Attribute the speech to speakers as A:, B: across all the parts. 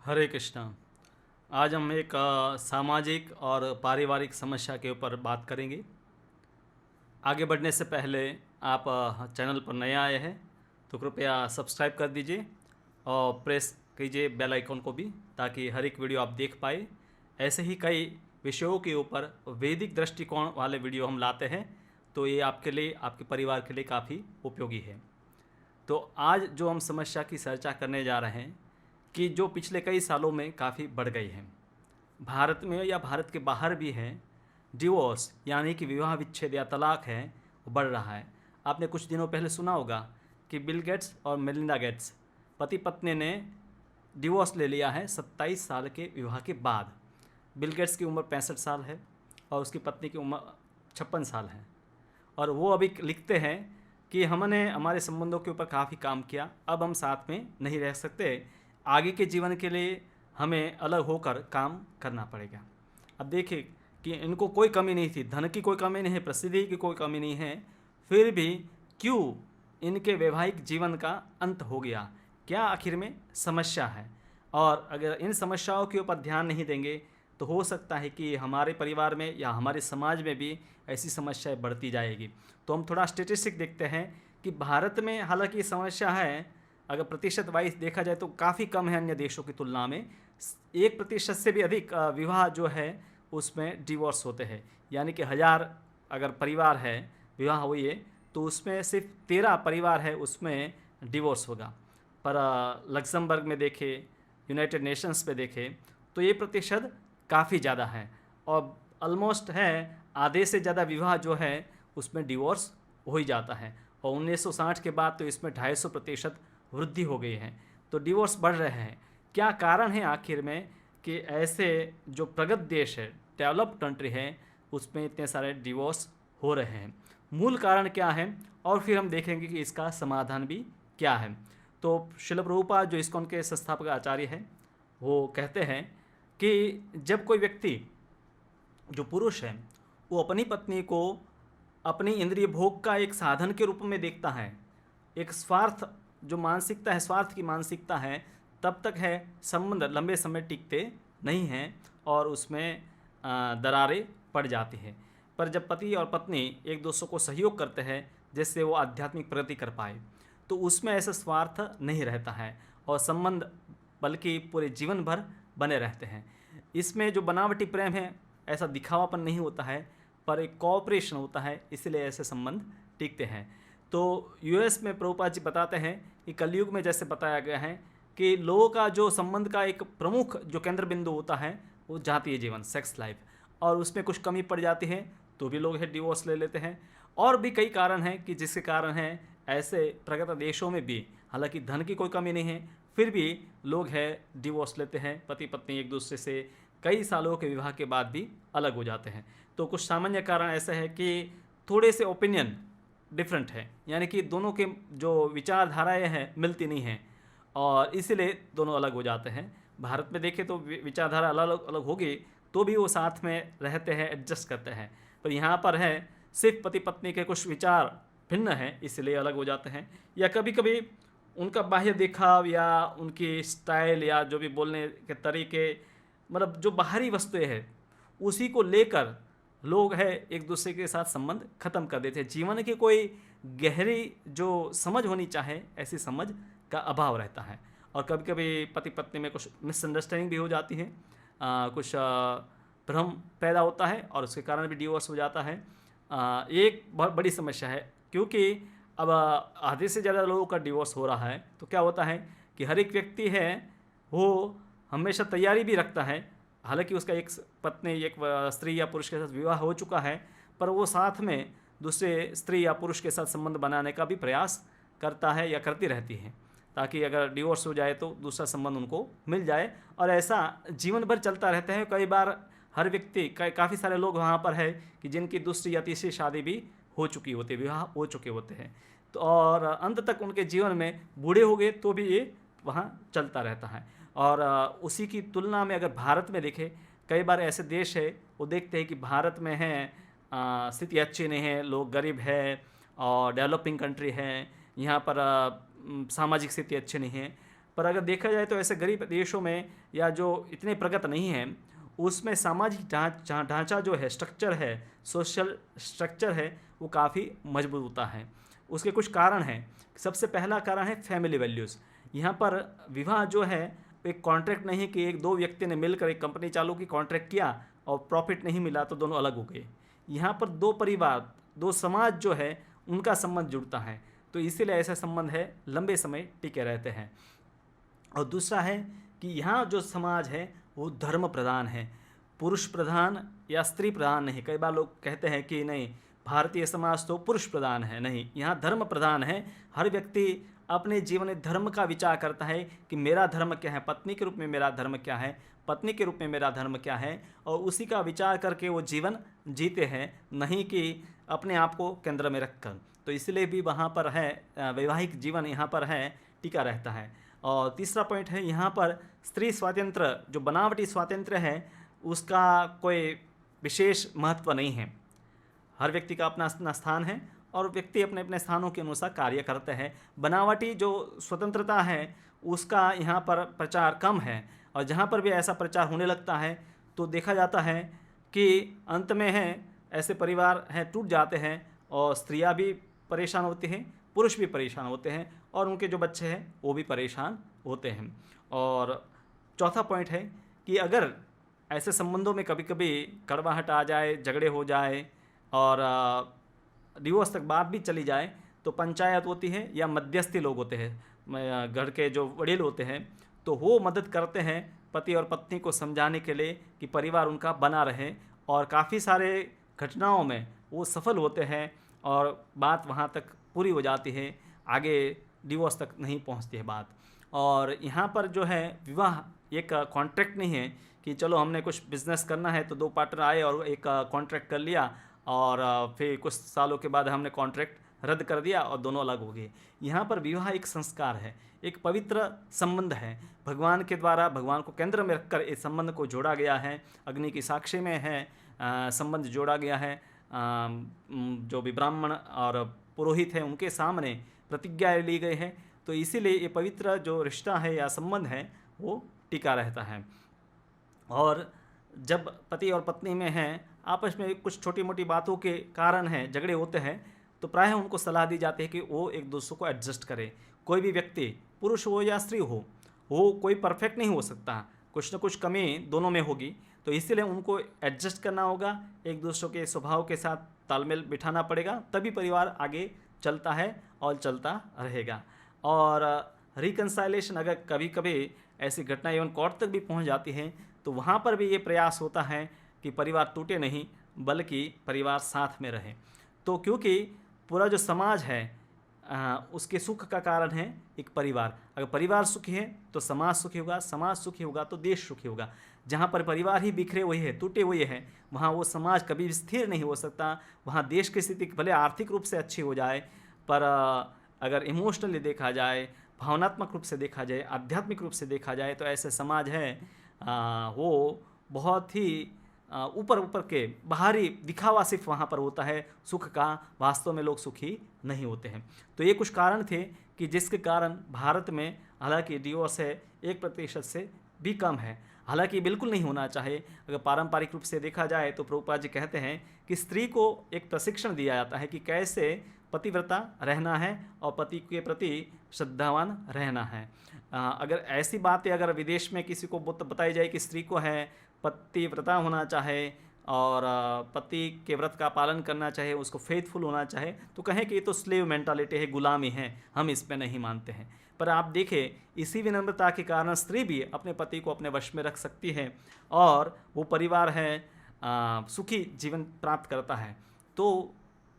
A: हरे कृष्णा। आज हम एक सामाजिक और पारिवारिक समस्या के ऊपर बात करेंगे। आगे बढ़ने से पहले आप चैनल पर नए आए हैं तो कृपया सब्सक्राइब कर दीजिए और प्रेस कीजिए बेल आइकन को भी, ताकि हर एक वीडियो आप देख पाए। ऐसे ही कई विषयों के ऊपर वैदिक दृष्टिकोण वाले वीडियो हम लाते हैं, तो ये आपके लिए, आपके परिवार के लिए काफ़ी उपयोगी है। तो आज जो हम समस्या की चर्चा करने जा रहे हैं कि जो पिछले कई सालों में काफ़ी बढ़ गई है, भारत में या भारत के बाहर भी है, डिवोर्स यानी कि विवाह विच्छेद या तलाक है, वो बढ़ रहा है। आपने कुछ दिनों पहले सुना होगा कि बिल गेट्स और मेलिंडा गेट्स पति पत्नी ने डिवोर्स ले लिया है 27 साल के विवाह के बाद। बिल गेट्स की उम्र 65 साल है और उसकी पत्नी की उम्र 56 साल है। और वो अभी लिखते हैं कि हमने हमारे संबंधों के ऊपर काफ़ी काम किया, अब हम साथ में नहीं रह सकते, आगे के जीवन के लिए हमें अलग होकर काम करना पड़ेगा। अब देखिए कि इनको कोई कमी नहीं थी, धन की कोई कमी नहीं है, प्रसिद्धि की कोई कमी नहीं है, फिर भी क्यों इनके वैवाहिक जीवन का अंत हो गया? क्या आखिर में समस्या है? और अगर इन समस्याओं के ऊपर ध्यान नहीं देंगे तो हो सकता है कि हमारे परिवार में या हमारे समाज में भी ऐसी समस्याएं बढ़ती जाएगी। तो हम थोड़ा स्टेटिस्टिक देखते हैं कि भारत में हालांकि समस्या है, अगर प्रतिशत वाइज देखा जाए तो काफ़ी कम है अन्य देशों की तुलना में। 1% से भी अधिक विवाह जो है उसमें डिवोर्स होते हैं, यानी कि 1000 अगर परिवार है विवाह हुई है तो उसमें सिर्फ 13 परिवार है उसमें डिवोर्स होगा। पर लग्जमबर्ग में देखें, यूनाइटेड नेशंस पे देखें तो ये प्रतिशत काफ़ी ज़्यादा है और ऑलमोस्ट है आधे से ज़्यादा विवाह जो है उसमें डिवोर्स हो ही जाता है। और 1960 के बाद तो इसमें 250% वृद्धि हो गई है। तो डिवोर्स बढ़ रहे हैं। क्या कारण है आखिर में कि ऐसे जो प्रगत देश है, डेवलप्ड कंट्री है, उसमें इतने सारे डिवोर्स हो रहे हैं? मूल कारण क्या है और फिर हम देखेंगे कि इसका समाधान भी क्या है। तो शिल प्रभुपाद जो इस्कॉन के संस्थापक आचार्य हैं, वो कहते हैं कि जब कोई व्यक्ति, जो पुरुष है, वो अपनी पत्नी को अपनी इंद्रिय भोग का एक साधन के रूप में देखता है, एक स्वार्थ जो मानसिकता है, स्वार्थ की मानसिकता है, तब तक है संबंध लंबे समय टिकते नहीं हैं और उसमें दरारें पड़ जाती हैं। पर जब पति और पत्नी एक दूसरे को सहयोग करते हैं जिससे वो आध्यात्मिक प्रगति कर पाए, तो उसमें ऐसा स्वार्थ नहीं रहता है और संबंध बल्कि पूरे जीवन भर बने रहते हैं। इसमें जो बनावटी प्रेम है, ऐसा दिखावापन नहीं होता है, पर एक कोऑपरेशन होता है, इसलिए ऐसे संबंध टिकते हैं। तो यूएस में प्रभुपाद जी बताते हैं कि कलयुग में जैसे बताया गया है कि लोगों का जो संबंध का एक प्रमुख जो केंद्र बिंदु होता है वो जातीय जीवन, सेक्स लाइफ, और उसमें कुछ कमी पड़ जाती है तो भी लोग है डिवोर्स ले लेते हैं। और भी कई कारण हैं कि जिसके कारण है ऐसे प्रगत देशों में भी, हालांकि धन की कोई कमी नहीं है, फिर भी लोग है डिवोर्स लेते हैं। पति पत्नी एक दूसरे से कई सालों के विवाह के बाद भी अलग हो जाते हैं। तो कुछ सामान्य कारण ऐसे हैं कि थोड़े से ओपिनियन डिफरेंट है, यानी कि दोनों के जो विचारधाराएं हैं मिलती नहीं हैं और इसीलिए दोनों अलग हो जाते हैं। भारत में देखें तो विचारधारा अलग अलग होगी तो भी वो साथ में रहते हैं, एडजस्ट करते हैं। पर यहाँ पर है सिर्फ पति पत्नी के कुछ विचार भिन्न हैं, इसलिए अलग हो जाते हैं। या कभी कभी उनका बाह्य दिखाव या उनकी स्टाइल या जो भी बोलने के तरीके, मतलब जो बाहरी वस्तुएं हैं, उसी को लेकर लोग है एक दूसरे के साथ संबंध खत्म कर देते हैं। जीवन की कोई गहरी जो समझ होनी चाहे, ऐसी समझ का अभाव रहता है। और कभी कभी पति पत्नी में कुछ मिसअंडरस्टैंडिंग भी हो जाती है, कुछ भ्रम पैदा होता है और उसके कारण भी डिवोर्स हो जाता है। ये एक बहुत बड़ी समस्या है, क्योंकि अब आधे से ज़्यादा लोगों का डिवोर्स हो रहा है तो क्या होता है कि हर एक व्यक्ति है वो हमेशा तैयारी भी रखता है, हालांकि उसका एक पत्नी, एक स्त्री या पुरुष के साथ विवाह हो चुका है, पर वो साथ में दूसरे स्त्री या पुरुष के साथ संबंध बनाने का भी प्रयास करता है या करती रहती है, ताकि अगर डिवोर्स हो जाए तो दूसरा संबंध उनको मिल जाए। और ऐसा जीवन भर चलता रहता है। कई बार हर व्यक्ति, काफ़ी सारे लोग वहाँ पर है कि जिनकी दूसरी या तीसरी शादी भी हो चुकी होती है, विवाह हो चुके होते हैं, तो और अंत तक उनके जीवन में बूढ़े हो गए तो भी ये वहाँ चलता रहता है। और उसी की तुलना में अगर भारत में देखें, कई बार ऐसे देश है वो देखते हैं कि भारत में है स्थिति अच्छी नहीं है, लोग गरीब है और डेवलपिंग कंट्री है, यहाँ पर सामाजिक स्थिति अच्छी नहीं है, पर अगर देखा जाए तो ऐसे गरीब देशों में या जो इतने प्रगत नहीं हैं, उसमें सामाजिक ढांचा जो है, स्ट्रक्चर है, सोशल स्ट्रक्चर है, वो काफ़ी मजबूत होता है। उसके कुछ कारण हैं। सबसे पहला कारण है फैमिली वैल्यूज़। यहाँ पर विवाह जो है एक कॉन्ट्रैक्ट नहीं कि एक दो व्यक्ति ने मिलकर एक कंपनी चालू की, कॉन्ट्रैक्ट किया और प्रॉफिट नहीं मिला तो दोनों अलग हो गए। यहाँ पर दो परिवार, दो समाज जो है उनका संबंध जुड़ता है, तो इसीलिए ऐसे संबंध है लंबे समय टिके रहते हैं। और दूसरा है कि यहाँ जो समाज है वो धर्म प्रधान है, पुरुष प्रधान या स्त्री प्रधान नहीं। कई बार लोग कहते हैं कि नहीं, भारतीय समाज तो पुरुष प्रधान है, नहीं, यहाँ धर्म प्रधान है। हर व्यक्ति अपने जीवन में धर्म का विचार करता है कि मेरा धर्म क्या है, पत्नी के रूप में मेरा धर्म क्या है, पत्नी के रूप में मेरा धर्म क्या है, और उसी का विचार करके वो जीवन जीते हैं, नहीं कि अपने आप को केंद्र में रखकर। तो इसलिए भी वहाँ पर है वैवाहिक जीवन यहाँ पर है टिका रहता है। और तीसरा पॉइंट है यहाँ पर स्त्री स्वातंत्र्य, जो बनावटी स्वातंत्र्य है उसका कोई विशेष महत्व नहीं है। हर व्यक्ति का अपना अपना स्थान है और व्यक्ति अपने अपने स्थानों के अनुसार कार्य करते हैं। बनावटी जो स्वतंत्रता है उसका यहाँ पर प्रचार कम है, और जहाँ पर भी ऐसा प्रचार होने लगता है तो देखा जाता है कि अंत में है ऐसे परिवार हैं टूट जाते हैं, और स्त्रियाँ भी परेशान होती हैं, पुरुष भी परेशान होते हैं, और उनके जो बच्चे हैं वो भी परेशान होते हैं। और चौथा पॉइंट है कि अगर ऐसे संबंधों में कभी कभी कड़वाहट आ जाए, झगड़े हो जाए और डिवोर्स तक बात भी चली जाए, तो पंचायत होती है या मध्यस्थी लोग होते हैं, घर के जो वडील होते हैं, तो वो मदद करते हैं पति और पत्नी को समझाने के लिए कि परिवार उनका बना रहे, और काफ़ी सारे घटनाओं में वो सफल होते हैं और बात वहाँ तक पूरी हो जाती है, आगे डिवोर्स तक नहीं पहुँचती है बात। और यहाँ पर जो है विवाह एक कॉन्ट्रैक्ट नहीं है कि चलो हमने कुछ बिजनेस करना है तो दो पार्टनर आए और एक कॉन्ट्रैक्ट कर लिया, और फिर कुछ सालों के बाद हमने कॉन्ट्रैक्ट रद्द कर दिया और दोनों अलग हो गए। यहाँ पर विवाह एक संस्कार है, एक पवित्र संबंध है, भगवान के द्वारा भगवान को केंद्र में रखकर इस संबंध को जोड़ा गया है। अग्नि की साक्षी में है संबंध जोड़ा गया है। जो भी ब्राह्मण और पुरोहित हैं उनके सामने प्रतिज्ञा ली गई है, तो इसीलिए ये पवित्र जो रिश्ता है या संबंध है वो टिका रहता है। और जब पति और पत्नी में हैं आपस में कुछ छोटी मोटी बातों के कारण हैं झगड़े होते हैं, तो प्रायः उनको सलाह दी जाती है कि वो एक दूसरे को एडजस्ट करें। कोई भी व्यक्ति, पुरुष हो या स्त्री हो, वो कोई परफेक्ट नहीं हो सकता, कुछ ना कुछ कमी दोनों में होगी, तो इसीलिए उनको एडजस्ट करना होगा, एक दूसरे के स्वभाव के साथ तालमेल बिठाना पड़ेगा, तभी परिवार आगे चलता है और चलता रहेगा। और रिकन्साइलेशन अगर कभी कभी ऐसी घटना इवन कोर्ट तक भी पहुंच जाती है, तो वहाँ पर भी ये प्रयास होता है कि परिवार टूटे नहीं बल्कि परिवार साथ में रहे। तो क्योंकि पूरा जो समाज है उसके सुख का कारण है एक परिवार। अगर परिवार सुखी है तो समाज सुखी होगा, समाज सुखी होगा तो देश सुखी होगा। जहाँ पर परिवार ही बिखरे हुए हैं, टूटे हुए हैं, वहाँ वो समाज कभी भी स्थिर नहीं हो सकता। वहाँ देश की स्थिति भले आर्थिक रूप से अच्छी हो जाए, पर अगर इमोशनली देखा जाए, भावनात्मक रूप से देखा जाए, आध्यात्मिक रूप से देखा जाए, तो ऐसे समाज है वो बहुत ही ऊपर ऊपर के बाहरी दिखावा सिर्फ वहाँ पर होता है, सुख का वास्तव में लोग सुखी नहीं होते हैं। तो ये कुछ कारण थे कि जिसके कारण भारत में हालांकि डिवोर्स है 1% से भी कम है। हालांकि बिल्कुल नहीं होना चाहिए। अगर पारंपरिक रूप से देखा जाए तो प्रभुपाद जी कहते हैं कि स्त्री को एक प्रशिक्षण दिया जाता है कि कैसे पतिव्रता रहना है और पति के प्रति श्रद्धावान रहना है। अगर ऐसी बातें अगर विदेश में किसी को बताई जाए कि स्त्री को है पतिव्रता होना चाहे और पति के व्रत का पालन करना चाहे, उसको फेथफुल होना चाहे, तो कहें कि ये तो स्लेव मेंटालिटी है, गुलामी है, हम इस पे नहीं मानते हैं। पर आप देखें इसी विनम्रता के कारण स्त्री भी अपने पति को अपने वश में रख सकती है और वो परिवार है सुखी जीवन प्राप्त करता है। तो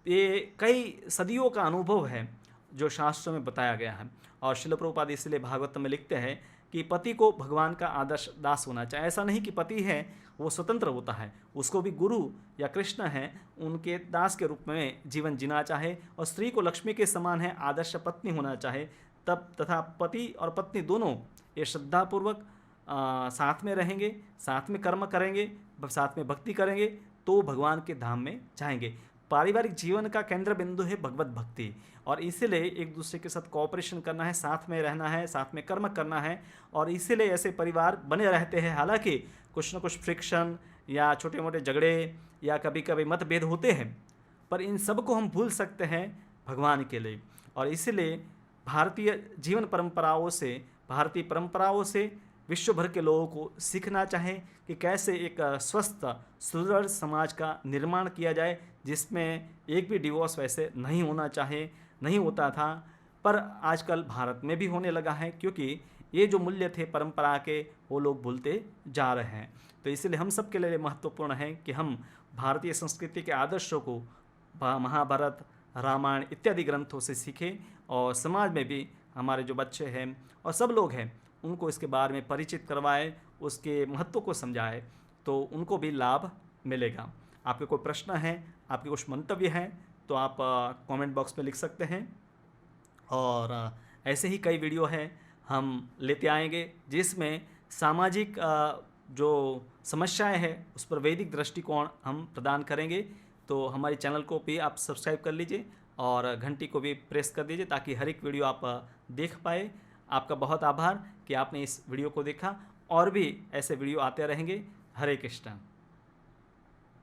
A: ये कई सदियों का अनुभव है जो शास्त्रों में बताया गया है। और श्रील प्रभुपाद इसलिए भागवत में लिखते हैं कि पति को भगवान का आदर्श दास होना चाहिए। ऐसा नहीं कि पति है वो स्वतंत्र होता है, उसको भी गुरु या कृष्ण है उनके दास के रूप में जीवन जीना चाहे, और स्त्री को लक्ष्मी के समान है आदर्श पत्नी होना चाहे। तब तथा पति और पत्नी दोनों ये श्रद्धापूर्वक साथ में रहेंगे, साथ में कर्म करेंगे, साथ में भक्ति करेंगे, तो भगवान के धाम में जाएंगे। पारिवारिक जीवन का केंद्र बिंदु है भगवत भक्ति, और इसीलिए एक दूसरे के साथ कोऑपरेशन करना है, साथ में रहना है, साथ में कर्म करना है, और इसीलिए ऐसे परिवार बने रहते हैं। हालांकि कुछ ना कुछ फ्रिक्शन या छोटे मोटे झगड़े या कभी कभी मतभेद होते हैं, पर इन सब को हम भूल सकते हैं भगवान के लिए। और इसीलिए भारतीय जीवन परंपराओं से, भारतीय परंपराओं से विश्व भर के लोगों को सीखना चाहें कि कैसे एक स्वस्थ सुदृढ़ समाज का निर्माण किया जाए, जिसमें एक भी डिवोर्स वैसे नहीं होना चाहे, नहीं होता था, पर आजकल भारत में भी होने लगा है, क्योंकि ये जो मूल्य थे परंपरा के वो लोग भूलते जा रहे हैं। तो इसलिए हम सब के लिए महत्वपूर्ण है कि हम भारतीय संस्कृति के आदर्शों को महाभारत, रामायण इत्यादि ग्रंथों से सीखें, और समाज में भी हमारे जो बच्चे हैं और सब लोग हैं उनको इसके बारे में परिचित करवाएं, उसके महत्व को समझाएं, तो उनको भी लाभ मिलेगा। आपके कोई प्रश्न है, आपके कुछ मंतव्य हैं, तो आप कमेंट बॉक्स में लिख सकते हैं। और ऐसे ही कई वीडियो हैं हम लेते आएंगे, जिसमें सामाजिक जो समस्याएं हैं उस पर वैदिक दृष्टिकोण हम प्रदान करेंगे। तो हमारे चैनल को भी आप सब्सक्राइब कर लीजिए और घंटी को भी प्रेस कर दीजिए, ताकि हर एक वीडियो आप देख पाए। आपका बहुत आभार कि आपने इस वीडियो को देखा, और भी ऐसे वीडियो आते रहेंगे। हरे कृष्णा।